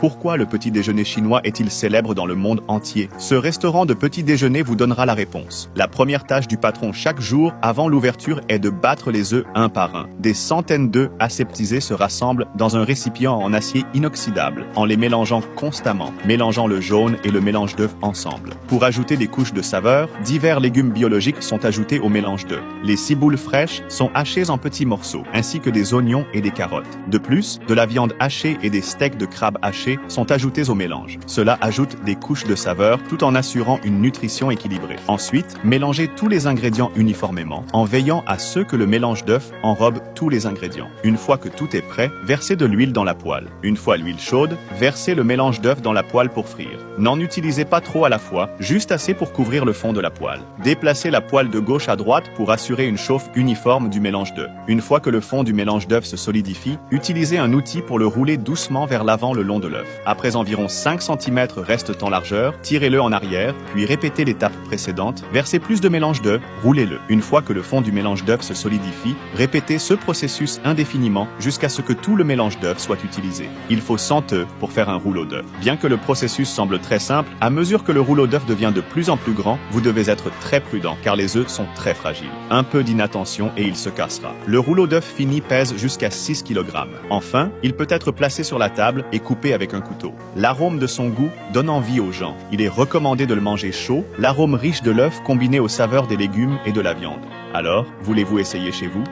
Pourquoi le petit déjeuner chinois est-il célèbre dans le monde entier? Ce restaurant de petit déjeuner vous donnera la réponse. La première tâche du patron chaque jour avant l'ouverture est de battre les œufs un par un. Des centaines d'œufs aseptisés se rassemblent dans un récipient en acier inoxydable, en les mélangeant constamment, mélangeant le jaune et le mélange d'œufs ensemble. Pour ajouter des couches de saveur, divers légumes biologiques sont ajoutés au mélange d'œufs. Les ciboules fraîches sont hachées en petits morceaux, ainsi que des oignons et des carottes. De plus, de la viande hachée et des steaks de crabe hachés sont ajoutés au mélange. Cela ajoute des couches de saveur tout en assurant une nutrition équilibrée. Ensuite, mélangez tous les ingrédients uniformément en veillant à ce que le mélange d'œufs enrobe tous les ingrédients. Une fois que tout est prêt, versez de l'huile dans la poêle. Une fois l'huile chaude, versez le mélange d'œufs dans la poêle pour frire. N'en utilisez pas trop à la fois, juste assez pour couvrir le fond de la poêle. Déplacez la poêle de gauche à droite pour assurer une chauffe uniforme du mélange d'œufs. Une fois que le fond du mélange d'œufs se solidifie, utilisez un outil pour le rouler doucement vers l'avant le long de l'œuf. Après environ 5 cm restent en largeur, tirez-le en arrière, puis répétez l'étape précédente, versez plus de mélange d'œufs, roulez-le. Une fois que le fond du mélange d'œufs se solidifie, répétez ce processus indéfiniment jusqu'à ce que tout le mélange d'œufs soit utilisé. Il faut 100 œufs pour faire un rouleau d'œufs. Bien que le processus semble très simple, à mesure que le rouleau d'œufs devient de plus en plus grand, vous devez être très prudent car les œufs sont très fragiles. Un peu d'inattention et il se cassera. Le rouleau d'œufs fini pèse jusqu'à 6 kg. Enfin, il peut être placé sur la table et coupé avec un couteau. L'arôme de son goût donne envie aux gens. Il est recommandé de le manger chaud, l'arôme riche de l'œuf combiné aux saveurs des légumes et de la viande. Alors, voulez-vous essayer chez vous?